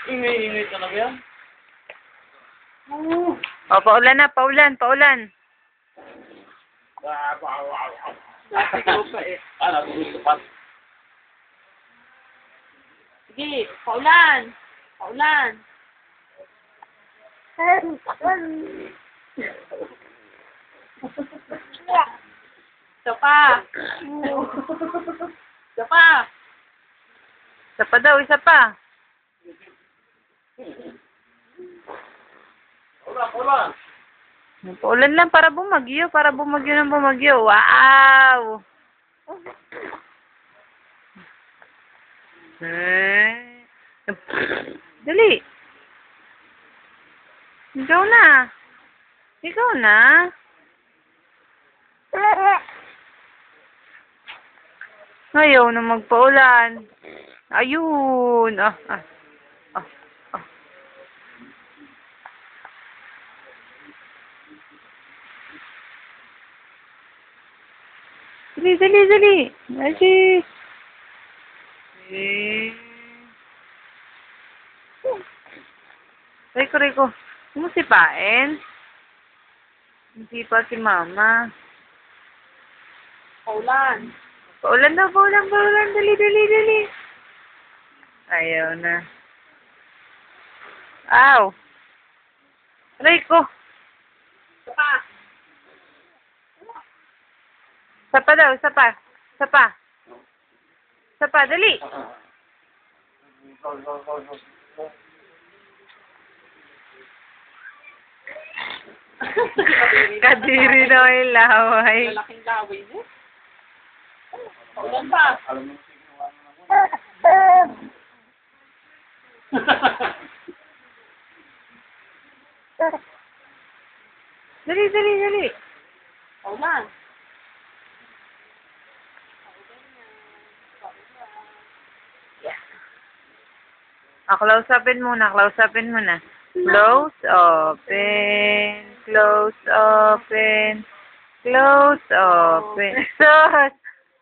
Ingay-ingay talaga yan. O, paulan na, paulan, paulan. Nasigaw pa eh. Gusto pa. Sige, paulan. Paulan. Isa pa. Isa pa. Isa pa daw, isa pa. Paulan. Paulan lang para bumagyo ng bumagyo. Wow! Dali. Ikaw na. Ikaw na. Ayaw na magpaulan. Ayun. Ah. Dali. Dali. Rico. Musipain. Hindi pa si Mama. Paulan. Paulan na, paulan. Dali. Ayaw na. Aw. Rico. Isa pa. Sapa daw, Sapa, dali. Kadiri na yung laway. Malaking laway mo. Paulan pa. Dali. Paulan. Close upin muna. Close, open. Sus!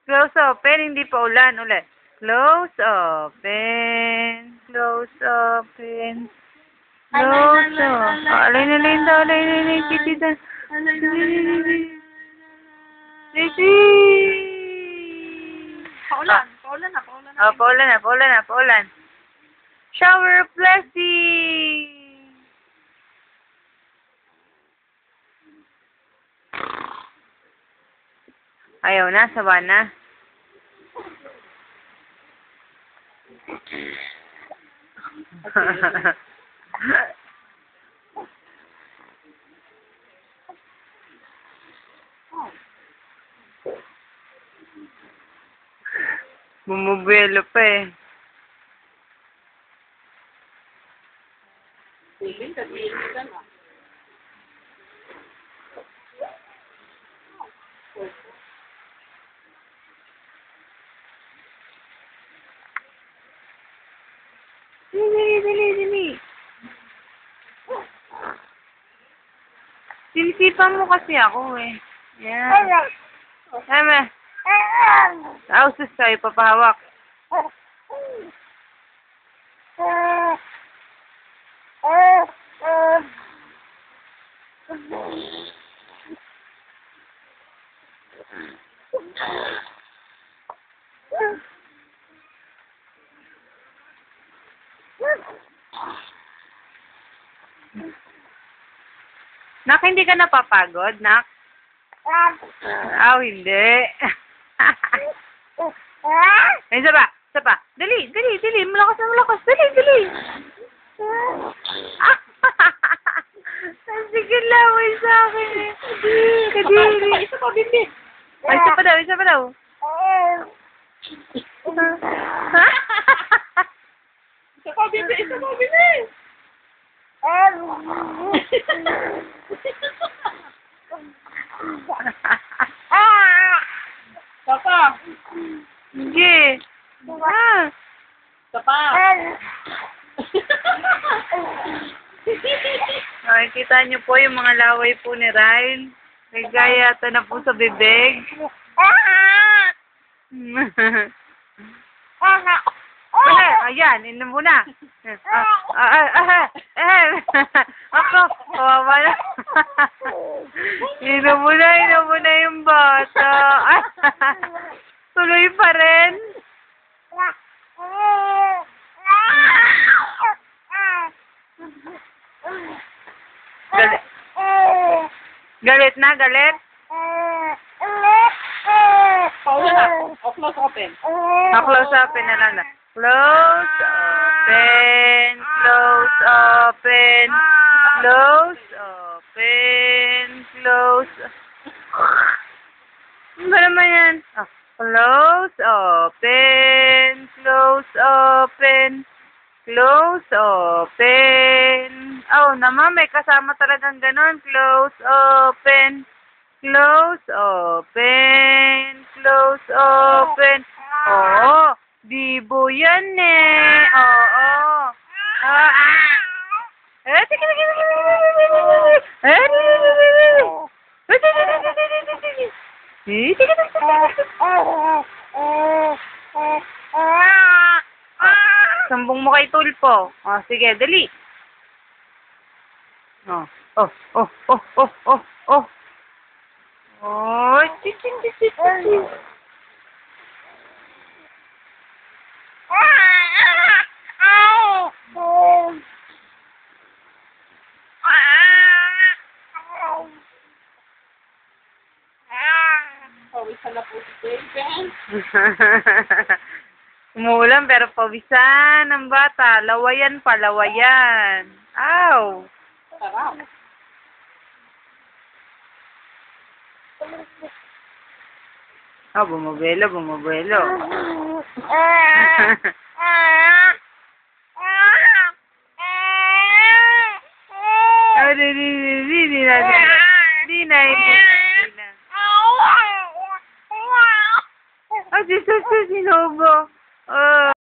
Close, open. Hindi pa ulan. Ulit. Close, open. Alay. Kitty. Paulan. Shower of blessing. Ayaw na, sawa na. Bumubuelo pa eh. Tigil ka na. Dali. Sinisipan mo kasi ako eh. Yan. Tama. Sus kayo, papahawak. Nak, hindi ka napapagod, Nak? Hindi. Isa pa. Dali. Malakas. Dali. Sige, laway sa akin eh. Kadiri. Isa pa, Bibi. Ay, isa pa daw. Isa pa, Bibi. Papa. Sige. Papa. Nakikita niyo po yung mga laway po ni Ryle. May gaya ata na po sa bibig. Ayan, inom mo na. Ako, kawawa na. Inom mo na yung bata. Tuloy pa rin. Galit. Galit na, galit. Paula na. O, close open. Close open na lang na. Close open. Close open. Close open. Close. Ano ba naman yan? Oh. Close open. Close open. Close open. Oh, naman may kasama talagang ganon. Close open. Close open. Close open. Oo. Bibo yan eh. Oo. Sige. Sumbong mo kay Tulpo. Oh, sige, dali. Oh. Oh, Pawisan na po si Jaden. Umuulan pero pawisan ng bata. Lawayan pa, lawayan. Aw. Sarap. Oh, bumabelo. Di na. Oh, Jesus, sinobo. Oh.